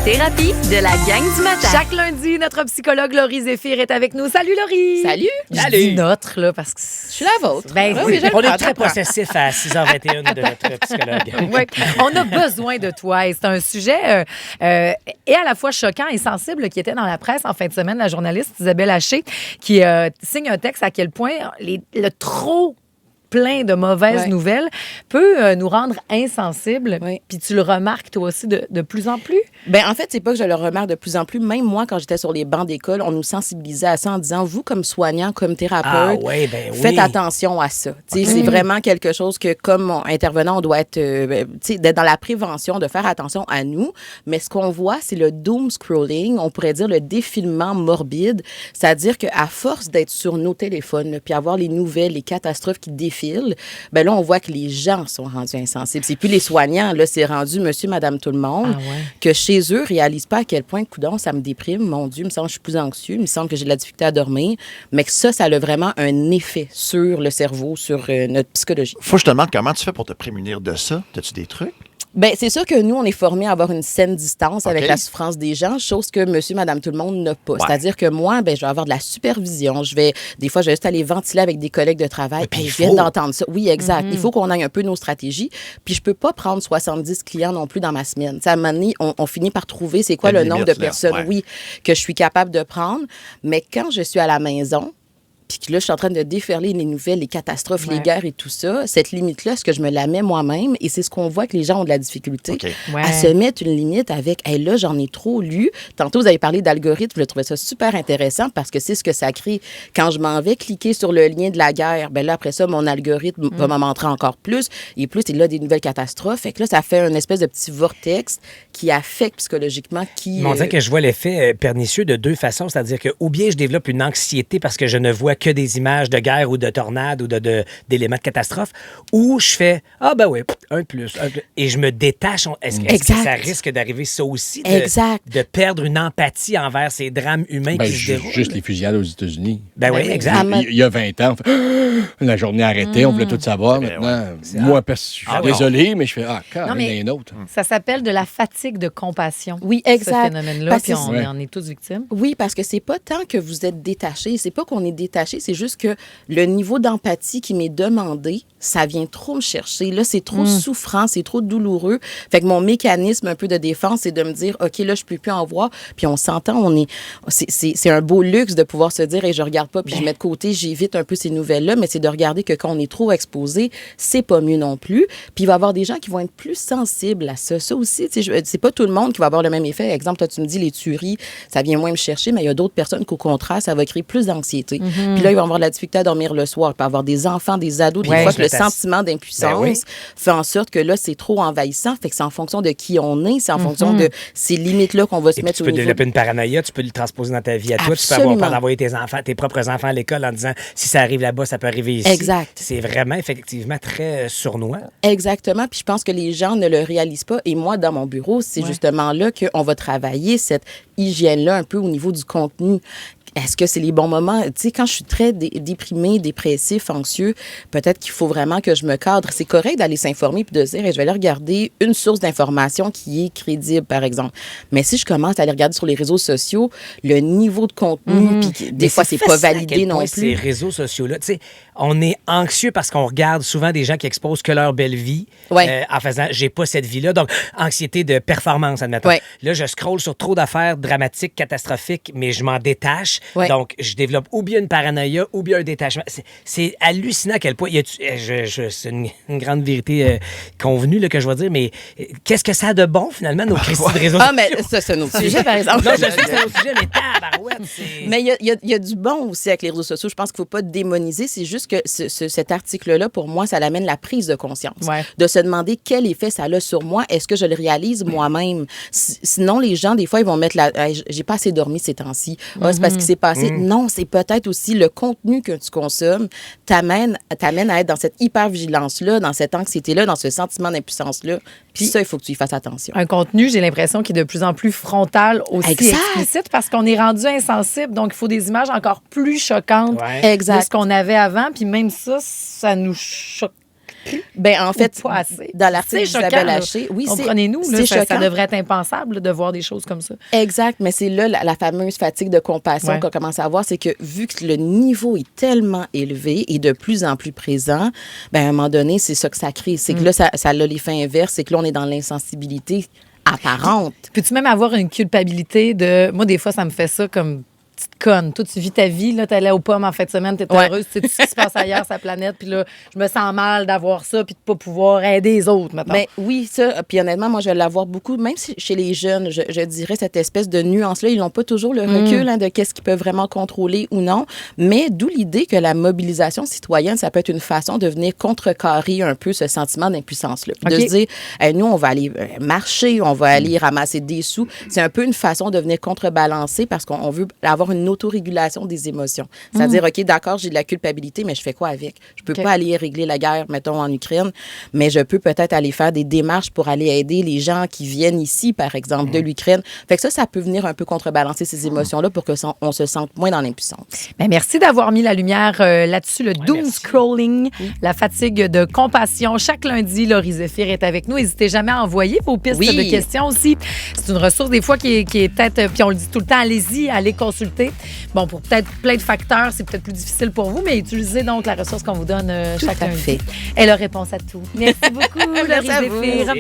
thérapie de la gang du matin. Chaque lundi, notre psychologue Laurie Zéphir est avec nous. Salut Laurie! Salut! Je dis notre, là, parce que... Je suis la vôtre. Ben, oui, je le On est prends, très possessif à 6h21 de notre psychologue. Ouais, on a besoin de toi. Et c'est un sujet et à la fois choquant et sensible qui était dans la presse en fin de semaine. La journaliste Isabelle Haché qui signe un texte à quel point le trop plein de mauvaises nouvelles peut nous rendre insensibles. Oui. Puis tu le remarques toi aussi de plus en plus. Ben en fait, c'est pas que je le remarque de plus en plus. Même moi, quand j'étais sur les bancs d'école, on nous sensibilisait à ça en disant, vous, comme soignant, comme thérapeute, faites attention à ça. C'est vraiment quelque chose que, comme intervenant, on doit être d'être dans la prévention, de faire attention à nous. Mais ce qu'on voit, c'est le doom scrolling, on pourrait dire le défilement morbide. C'est-à-dire qu'à force d'être sur nos téléphones, puis avoir les nouvelles, les catastrophes qui défilent, ben là, on voit que les gens sont rendus insensibles. C'est plus les soignants, là, c'est rendu monsieur, madame, tout le monde, que chez eux, réalisent pas à quel point, coudonc, ça me déprime, mon Dieu, il me semble que je suis plus anxieux, il me semble que j'ai de la difficulté à dormir, mais que ça a vraiment un effet sur le cerveau, sur notre psychologie. Faut que je te demande comment tu fais pour te prémunir de ça. As-tu des trucs? Ben c'est sûr que nous, on est formés à avoir une saine distance avec la souffrance des gens, chose que monsieur, madame, tout le monde n'a pas. C'est-à-dire que moi, ben je vais avoir de la supervision. Des fois, je vais juste aller ventiler avec des collègues de travail. Puis je viens d'entendre ça. Oui, exact. Il faut qu'on aille un peu nos stratégies. Puis je peux pas prendre 70 clients non plus dans ma semaine. T'sais, à un moment donné, on finit par trouver c'est quoi le nombre de personnes, que je suis capable de prendre. Mais quand je suis à la maison, puis que là, je suis en train de déferler les nouvelles, les catastrophes, les guerres et tout ça, cette limite-là, est-ce que je me la mets moi-même? Et c'est ce qu'on voit que les gens ont de la difficulté à se mettre une limite avec, hey, là, j'en ai trop lu. Tantôt, vous avez parlé d'algorithme, je trouvais ça super intéressant parce que c'est ce que ça crée. Quand je m'en vais cliquer sur le lien de la guerre, ben là, après ça, mon algorithme va m'en montrer encore plus. Et plus, c'est là des nouvelles catastrophes. Fait que là, ça fait une espèce de petit vortex qui affecte psychologiquement qui... On dirait que je vois l'effet pernicieux de deux façons, c'est-à-dire que ou bien je développe une anxiété parce que je ne vois que des images de guerre ou de tornades ou d'éléments de catastrophe, ou je fais « Ah ben oui, un de plus. » Et je me détache. Est-ce que ça risque d'arriver ça aussi, de perdre une empathie envers ces drames humains qui se déroulent? Juste les fusillades aux États-Unis. Ben oui, exact. Il y a 20 ans, on fait, la journée arrêtée, on voulait tout savoir. Maintenant, moi, je suis désolé, mais je fais « quand il y en a un autre. » Ça s'appelle de la fatigue de compassion. Oui, exact. Ce phénomène-là, puis on en est tous victimes. Oui, parce que c'est pas tant que vous êtes détaché, c'est pas qu'on est détaché, c'est juste que le niveau d'empathie qui m'est demandé, ça vient trop me chercher. Là, c'est trop souffrant, c'est trop douloureux. Fait que mon mécanisme un peu de défense, c'est de me dire, OK, là, je peux plus en voir. Puis on s'entend, c'est un beau luxe de pouvoir se dire, et je regarde pas, puis je mets de côté, j'évite un peu ces nouvelles-là, mais c'est de regarder que quand on est trop exposé, c'est pas mieux non plus. Puis il va y avoir des gens qui vont être plus sensibles à ça. Ça aussi, c'est pas tout le monde qui va avoir le même effet. Exemple, toi, tu me dis, les tueries, ça vient moins me chercher, mais il y a d'autres personnes qu'au contraire, ça va créer plus d'anxiété. Puis là, ils vont avoir de la difficulté à dormir le soir. Il peut y avoir des enfants, des ados, des fois que le sentiment d'impuissance fait en sorte que là, c'est trop envahissant. Fait que c'est en fonction de qui on est, c'est en fonction de ces limites-là qu'on va se mettre au niveau. Tu peux développer une paranoïa, tu peux le transposer dans ta vie à toi. Tu peux avoir peur d'envoyer tes propres enfants à l'école en disant, si ça arrive là-bas, ça peut arriver ici. Exact. C'est vraiment, effectivement, très sournois. Exactement. Puis je pense que les gens ne le réalisent pas. Et moi, dans mon bureau, c'est justement là qu'on va travailler cette hygiène-là un peu au niveau du contenu. Est-ce que c'est les bons moments? Tu sais, quand je suis très déprimée, dépressif, anxieux, peut-être qu'il faut vraiment que je me cadre. C'est correct d'aller s'informer puis de dire, je vais aller regarder une source d'information qui est crédible, par exemple. Mais si je commence à aller regarder sur les réseaux sociaux, le niveau de contenu, puis des fois, c'est pas validé non plus. Ces réseaux sociaux-là, tu sais, on est anxieux parce qu'on regarde souvent des gens qui exposent que leur belle vie en faisant, j'ai pas cette vie-là. Donc, anxiété de performance, admettons. Là, je scrolle sur trop d'affaires dramatiques, catastrophiques, mais je m'en détache. Donc, je développe ou bien une paranoïa ou bien un détachement. C'est hallucinant à quel point. C'est une grande vérité convenue là, que je vais dire, mais qu'est-ce que ça a de bon, finalement, nos crises de réseau? Ah, mais ça, c'est notre sujet, par exemple. Non, je sais que c'est notre sujet, mais tabarouette, mais il y a du bon aussi avec les réseaux sociaux. Je pense qu'il ne faut pas démoniser. C'est juste que cet article-là, pour moi, ça l'amène la prise de conscience. De se demander quel effet ça a sur moi. Est-ce que je le réalise moi-même? Sinon, les gens, des fois, ils vont mettre j'ai pas assez dormi ces temps-ci. C'est parce qu'il s'est passé. Non, c'est peut-être aussi le contenu que tu consommes t'amène à être dans cette hyper-vigilance-là, dans cette anxiété-là, dans ce sentiment d'impuissance-là. Puis ça, il faut que tu y fasses attention. Un contenu, j'ai l'impression, qui est de plus en plus frontal, aussi explicite, parce qu'on est rendu insensible. Donc, il faut des images encore plus choquantes de ce qu'on avait avant. Puis même ça, ça nous choque Ben en fait, pas assez. dans l'article C'est d'Isabelle choquant, Haché, oui, comprenez-nous, là, c'est ça choquant. devrait être impensable de voir des choses comme ça. Exact, mais c'est là la fameuse fatigue de compassion qu'on commence à voir, c'est que vu que le niveau est tellement élevé et de plus en plus présent, ben à un moment donné, c'est ça que ça crée. C'est que là, ça a l'effet inverse, c'est que là, on est dans l'insensibilité apparente. Peux-tu même avoir une culpabilité de... Moi, des fois, ça me fait ça comme... petite conne. Toi, tu vis ta vie, là, t'allais aux pommes en fin de semaine, t'es heureuse, tu sais tout ce qui se passe ailleurs sur la planète, puis là, je me sens mal d'avoir ça, puis de pas pouvoir aider les autres, maintenant. Ben oui, ça, puis honnêtement, moi, je vais l'avoir beaucoup, même si chez les jeunes, je dirais cette espèce de nuance-là, ils n'ont pas toujours le recul de qu'est-ce qu'ils peuvent vraiment contrôler ou non, mais d'où l'idée que la mobilisation citoyenne, ça peut être une façon de venir contrecarrer un peu ce sentiment d'impuissance-là. De se dire, nous, on va aller marcher, on va aller ramasser des sous. C'est un peu une façon de venir contrebalancer parce qu'on veut avoir une autorégulation des émotions. C'est-à-dire, OK, d'accord, j'ai de la culpabilité, mais je fais quoi avec? Je peux pas aller régler la guerre, mettons, en Ukraine, mais je peux peut-être aller faire des démarches pour aller aider les gens qui viennent ici, par exemple, de l'Ukraine. Fait que ça peut venir un peu contrebalancer ces émotions-là pour qu'on se sente moins dans l'impuissance. Ben, merci d'avoir mis la lumière là-dessus, le doom scrolling, la fatigue de compassion. Chaque lundi, Laurie Zéphir est avec nous. N'hésitez jamais à envoyer vos pistes de questions aussi. C'est une ressource, des fois, qui est peut-être, puis on le dit tout le temps, allez-y, allez consulter. Bon, pour peut-être plein de facteurs, c'est peut-être plus difficile pour vous, mais utilisez donc la ressource qu'on vous donne chaque lundi. Elle a réponse à tout. Merci beaucoup, Laurie Zéphir.